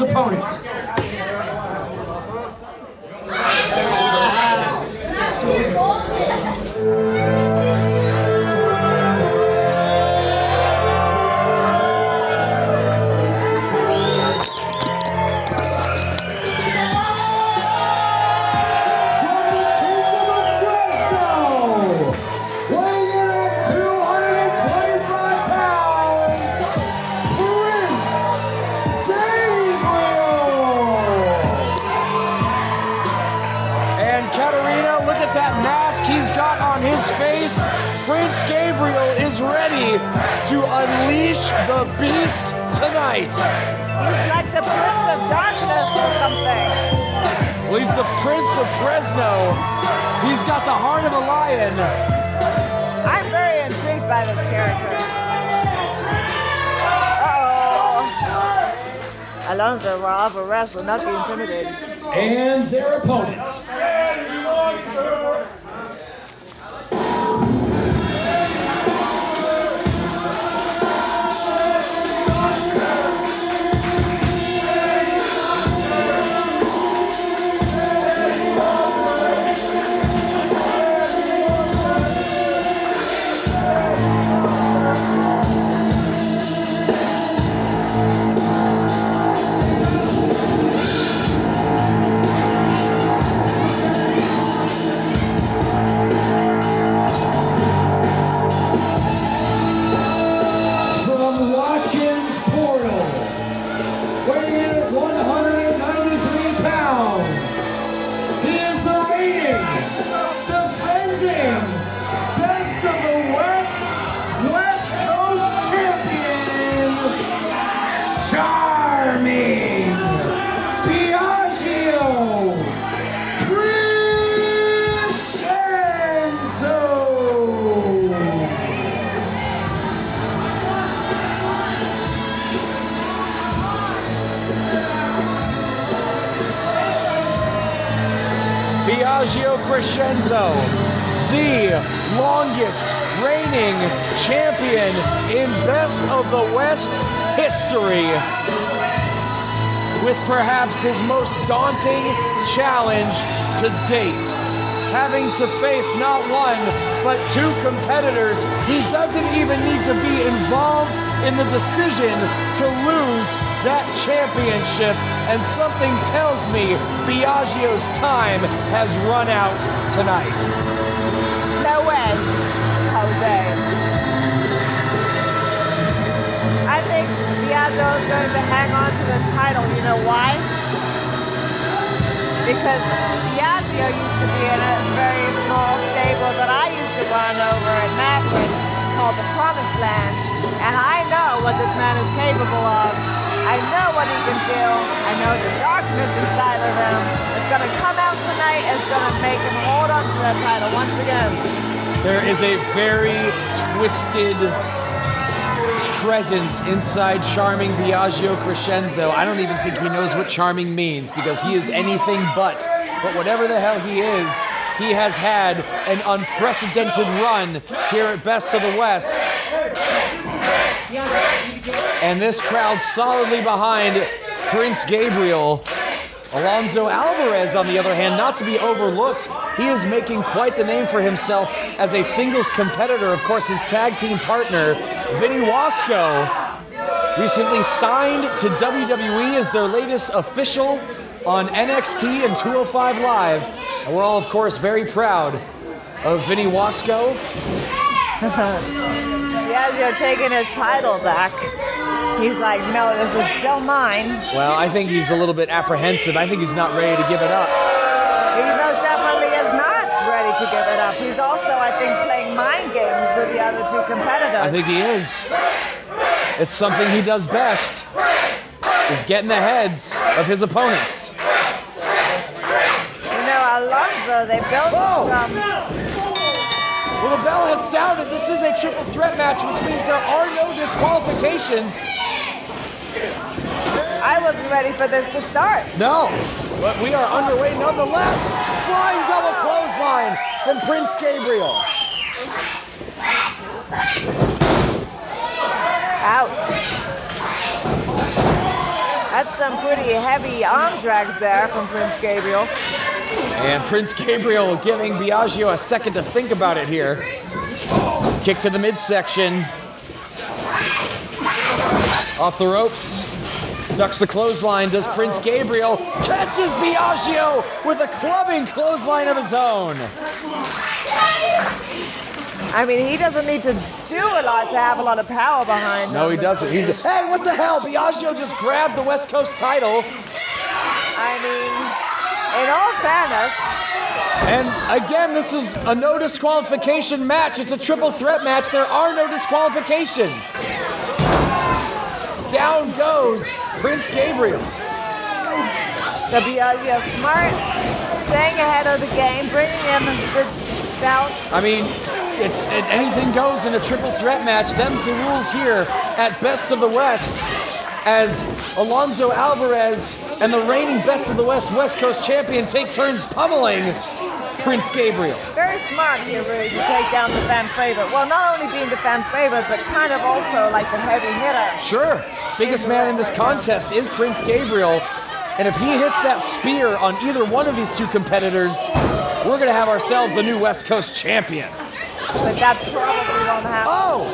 his opponent. Prince Gabriel is ready to unleash the beast tonight. He's like the Prince of Darkness or something. Well, he's the Prince of Fresno. He's got the heart of a lion. I'm very intrigued by this character. Uh-oh. Alonzo Alvarez will not be intimidated. And their opponents. Biagio Crescenzo! Biagio Crescenzo, the longest reigning champion in Best of the West history, with perhaps his most daunting challenge to date. Having to face not one, but two competitors, he doesn't even need to be involved in the decision to lose that championship, and something tells me Biagio's time has run out tonight. No way, Jose. I think Biagio is going to hang on to this title. You know why? Because Biagio used to be in a very small stable that I used to run over in Maverick called the Promised Land. And I know what this man is capable of. I know what he can do. I know the darkness inside of him. It's going to come out tonight. It's going to make him hold on to that title once again. There is a very twisted presence inside charming Biagio Crescenzo. I don't even think he knows what charming means, because he is anything but. But whatever the hell he is, he has had an unprecedented run here at Best of the West. And this crowd solidly behind Prince Gabriel. Alonzo Alvarez, on the other hand, not to be overlooked, he is making quite the name for himself as a singles competitor. Of course, his tag team partner, Vinny Wasco, recently signed to WWE as their latest official on NXT and 205 Live. And we're all, of course, very proud of Vinny Wasco. Yeah, you're taking his title back. He's like, no, this is still mine. Well, I think he's a little bit apprehensive. I think he's not ready to give it up. He most definitely is not ready to give it up. He's also, I think, playing mind games with the other two competitors. I think he is. It's something he does best, is getting the heads of his opponents. You know, Alonzo, they built from... Well, the bell has sounded. This is a triple threat match, which means there are no disqualifications. I wasn't ready for this to start. No, but we are underway nonetheless. Flying double clothesline from Prince Gabriel. Ouch. That's some some pretty heavy arm drags there from Prince Gabriel. And Prince Gabriel giving Biagio a second to think about it here. Kick to the midsection. Off the ropes. Ducks the clothesline. Does Prince Gabriel. Catches Biagio with a clubbing clothesline of his own. I mean, he doesn't need to do a lot to have a lot of power behind him. No, he doesn't. Hey, what the hell? Biagio just grabbed the West Coast title. I mean, in all fairness. And again, this is a no disqualification match. It's a triple threat match. There are no disqualifications. Down goes Prince Gabriel. So Biagio smart, staying ahead of the game, bringing in the bout. I mean, anything goes in a triple threat match. Them's the rules here at Best of the West, as Alonzo Alvarez and the reigning Best of the West West Coast champion take turns pummeling Prince Gabriel. Very smart here, really, to take down the fan favorite. Well, not only being the fan favorite, but kind of also like the heavy hitter. Sure. Biggest man in this contest is Prince Gabriel. And if he hits that spear on either one of these two competitors, we're going to have ourselves a new West Coast champion. But that probably won't happen. Oh!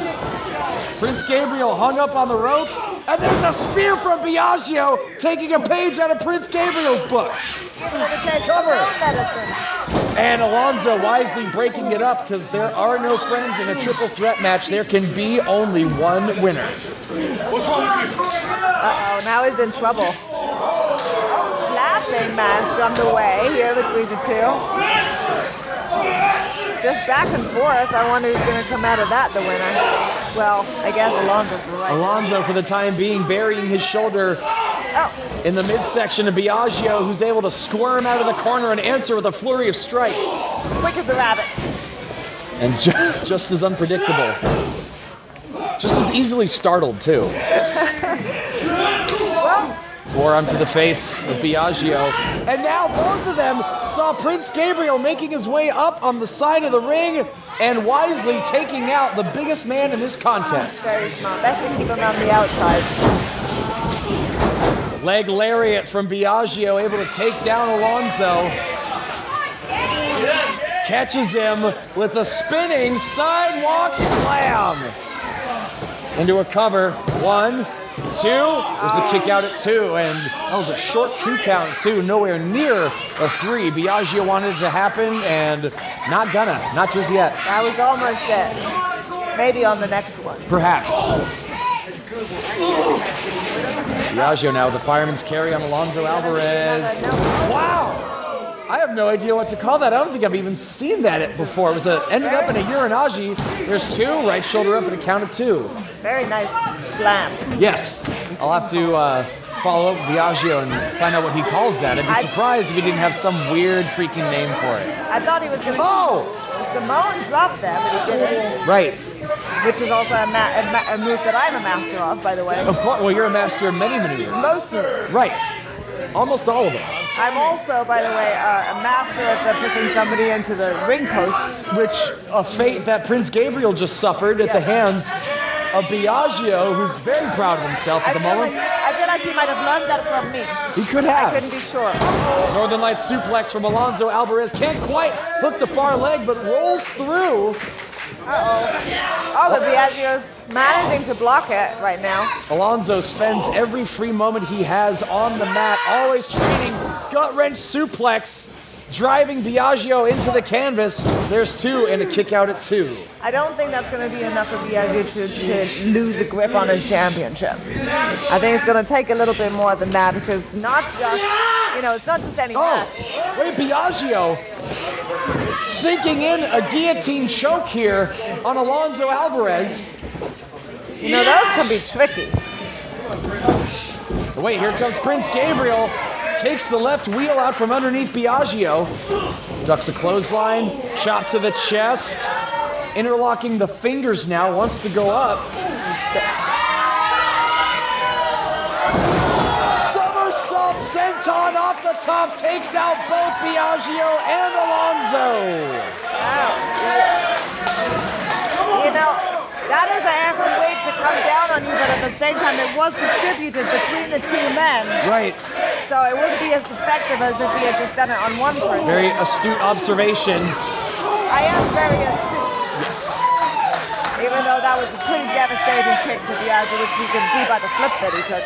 Prince Gabriel hung up on the ropes, and there's a spear from Biagio, taking a page out of Prince Gabriel's book. Cover. And Alonzo wisely breaking it up, because there are no friends in a triple threat match. There can be only one winner. Uh-oh, now he's in trouble. Slashing match underway here between the two. Just back and forth. I wonder who's going to come out of that the winner. Well, I guess Alonzo for right. Alonzo, for the time being, burying his shoulder in the midsection of Biagio, who's able to squirm out of the corner and answer with a flurry of strikes. Quick as a rabbit. And just as unpredictable. Just as easily startled, too. Forearm to the face of Biagio. And now both of them saw Prince Gabriel making his way up on the side of the ring and wisely taking out the biggest man in this contest. Very smart. Best to keep him on the outside. Leg lariat from Biagio, able to take down Alonzo. Catches him with a spinning sidewalk slam. Into a cover. 1, 2. There's a kick out at 2, and that was a short 2 count at 2, nowhere near a 3. Biagio wanted it to happen, and not gonna, not just yet. That was almost it. Maybe on the next one. Perhaps. Biagio now with the fireman's carry on Alonzo Alvarez. Wow! I have no idea what to call that. I don't think I've even seen that before. It was ended up in a urinage. There's 2, right shoulder up and a count of 2. Very nice slam. Yes. I'll have to follow up with Biagio and find out what he calls that. I'd be surprised if he didn't have some weird freaking name for it. I thought he was going to... Oh! Simone dropped there, but he didn't. Right. Which is also a move that I'm a master of, by the way. Of course. Well, you're a master of many, many moves. Most moves. Right. Almost all of them. I'm also, by the way, a master of pushing somebody into the ring posts. Which, a fate that Prince Gabriel just suffered at the hands of Biagio, who's very proud of himself at the moment. I feel like he might have learned that from me. He could have. I couldn't be sure. Northern Lights suplex from Alonzo Alvarez. Can't quite hook the far leg, but rolls through. Oh, but Biagio's managing to block it right now. Alonzo spends every free moment he has on the mat, always training gut-wrench suplex, driving Biagio into the canvas. There's 2 and a kick out at 2. I don't think that's going to be enough for Biagio to lose a grip on his championship. I think it's going to take a little bit more than that, because not just, it's not just any match. Wait, Biagio sinking in a guillotine choke here on Alonzo Alvarez. Those can be tricky. Wait, here comes Prince Gabriel. Takes the left wheel out from underneath Biagio. Ducks a clothesline, chop to the chest. Interlocking the fingers now, wants to go up. Somersault senton off the top, takes out both Biagio and Alonzo. Wow. That is an effort wait to come down on you, but at the same time, it was distributed between the two men. Right. So it wouldn't be as effective as if he had just done it on one person. Very astute observation. I am very astute. Yes. Even though that was a pretty devastating kick to Biagio, which you can see by the flip that he took.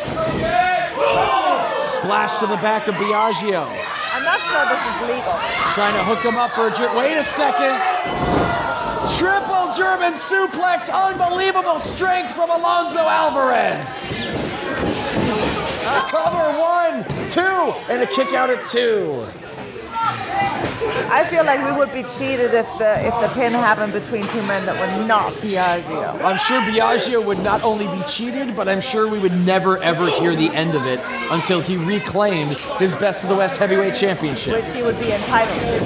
Splash to the back of Biagio. I'm not sure this is legal. Trying to hook him up for a wait a second. Triple German suplex. Unbelievable strength from Alonzo Alvarez. Cover 1, 2, and a kick out at 2. I feel like we would be cheated if the pin happened between two men that were not Biagio. I'm sure Biagio would not only be cheated, but I'm sure we would never ever hear the end of it until he reclaimed his Best of the West Heavyweight Championship. Which he would be entitled to.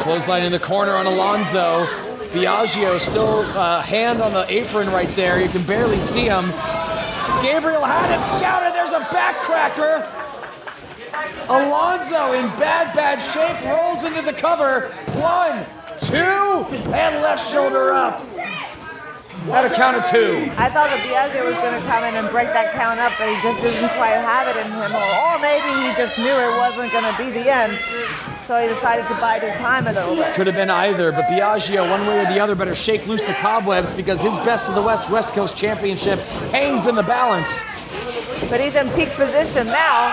Clothesline in the corner on Alonzo. Biagio still hand on the apron right there. You can barely see him. Gabriel had it scouted. There's a backcracker. Alonzo in bad shape rolls into the cover. 1, 2, and left shoulder up. At a count of 2. I thought that Biagio was going to come in and break that count up, but he just doesn't quite have it in him. Or maybe he just knew it wasn't going to be the end, so he decided to bide his time a little bit. Could have been either, but Biagio, one way or the other, better shake loose the cobwebs because his Best of the West West Coast Championship hangs in the balance. But he's in peak position now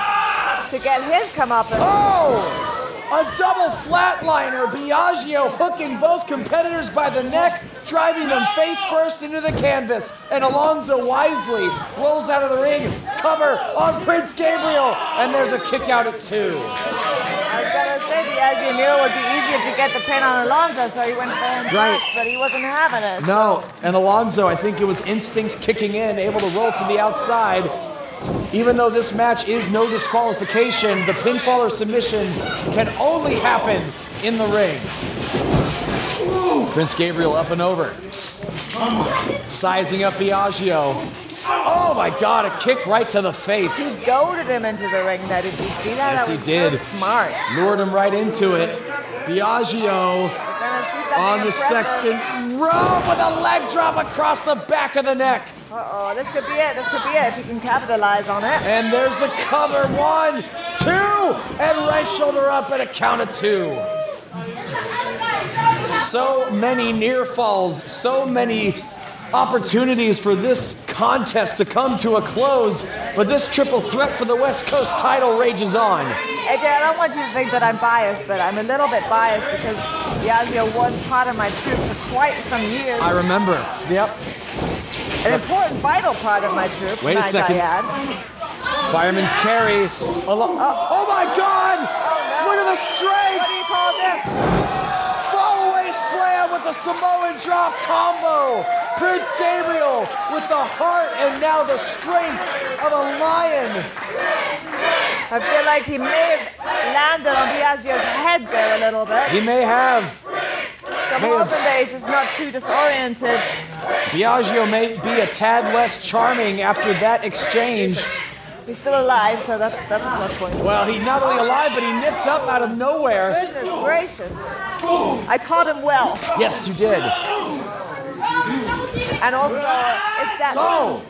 to get his comeuppance. Oh! A double flatliner. Biagio hooking both competitors by the neck, driving them face first into the canvas. And Alonzo wisely rolls out of the ring. Cover on Prince Gabriel. And there's a kick out at 2. I was going to say Biagio knew it would be easier to get the pin on Alonzo, so he went for him first, but he wasn't having it. No, and Alonzo, I think it was instinct kicking in, able to roll to the outside. Even though this match is no disqualification, the pinfall or submission can only happen in the ring. Prince Gabriel up and over. Sizing up Biagio. Oh my God, a kick right to the face. He goaded him into the ring there. Did you see that? Yes, That was he did. So smart. Lured him right into it. Biagio on the second rope with a leg drop across the back of the neck. Uh-oh, this could be it. This could be it if he can capitalize on it. And there's the cover. 1, 2, and right shoulder up at a count of 2. So many near falls, so many opportunities for this contest to come to a close, but this triple threat for the West Coast title rages on. AJ, I don't want you to think that I'm biased, but I'm a little bit biased because Biagio was part of my troop for quite some years. I remember. Yep. An important, vital part of my troop. Wait a second. Fireman's carry. Oh my God! Oh, no. Look at the strength! What do you call this? Fallaway slam with the Samoan drop combo. Prince Gabriel with the heart and now the strength of a lion. I feel like he may have landed on Biagio's head there a little bit. He may have. I'm hoping that he's just not too disoriented. Biagio may be a tad less charming after that exchange. He's still alive, so that's a plus point. Well, he's not only alive, but he nipped up out of nowhere. Goodness gracious. I taught him well. Yes, you did. And also, it's that... Oh!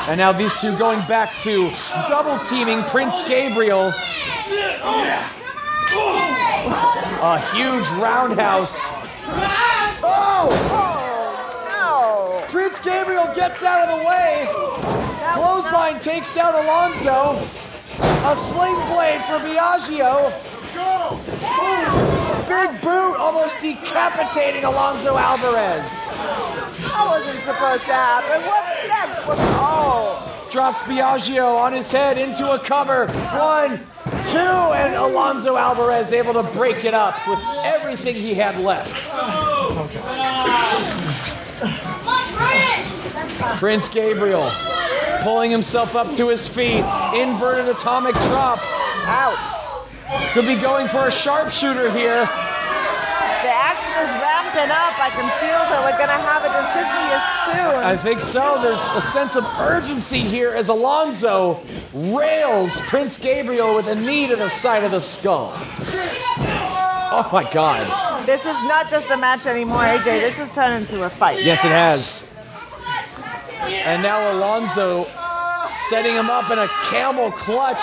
And now these two going back to double teaming Prince Gabriel. A huge roundhouse. Oh! No! Prince Gabriel gets out of the way. Clothesline takes down Alonzo. A sling blade for Biagio. Big boot almost decapitating Alonzo Alvarez. That wasn't supposed to happen. What's next? Oh! Drops Biagio on his head into a cover. 1, 2, and Alonzo Alvarez able to break it up with everything he had left. Prince Gabriel pulling himself up to his feet. Inverted atomic drop. Out. Could be going for a sharpshooter here. The action is ramping up. I can feel that we're going to have a decision here soon. I think so. There's a sense of urgency here as Alonzo rails Prince Gabriel with a knee to the side of the skull. Oh my God. This is not just a match anymore, AJ. This has turned into a fight. Yes, it has. And now Alonzo setting him up in a camel clutch.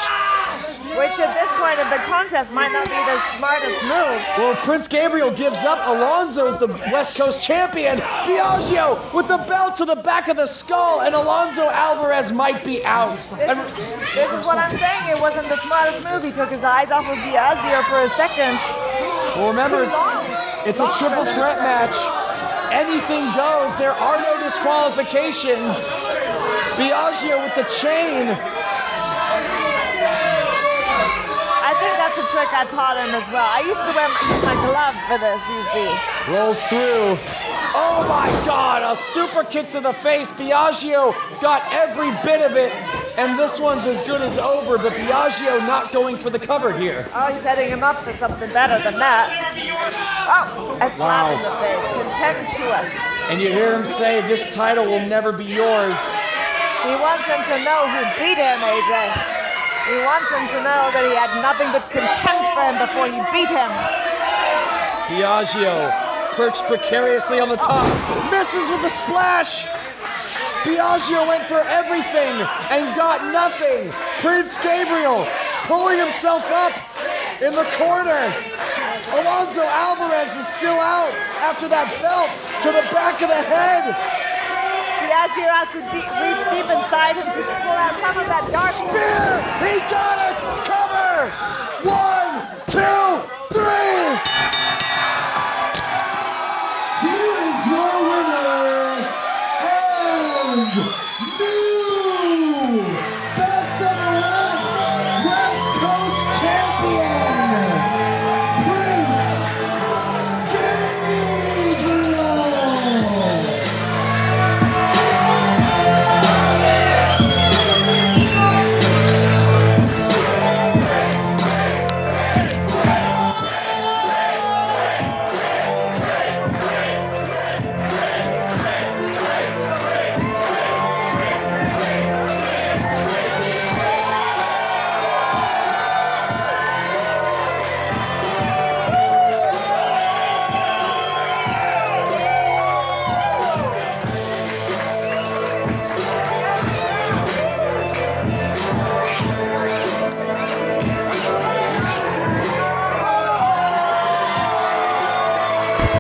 Which at this point of the contest might not be the smartest move. Well, Prince Gabriel gives up. Alonzo's the West Coast champion. Biagio with the belt to the back of the skull, and Alonzo Alvarez might be out. This is what I'm saying. It wasn't the smartest move. He took his eyes off of Biagio for a second. Well, remember, it's a triple threat match. Anything goes. There are no disqualifications. Biagio with the chain. I think that's a trick I taught him as well. I used to use my glove for this, you see. Rolls through. Oh my God, a super kick to the face. Biagio got every bit of it, and this one's as good as over, but Biagio not going for the cover here. Oh, he's setting him up for something better than that. Oh, a slap in the face, contemptuous. And you hear him say, this title will never be yours. He wants him to know who beat him, AJ. He wants him to know that he had nothing but contempt for him before he beat him. Biagio perched precariously on the top, misses with a splash. Biagio went for everything and got nothing. Prince Gabriel pulling himself up in the corner. Alonzo Alvarez is still out after that belt to the back of the head. Biagio has to reach deep inside him to pull out some of that dark. Spear! He got it! Cover! 1,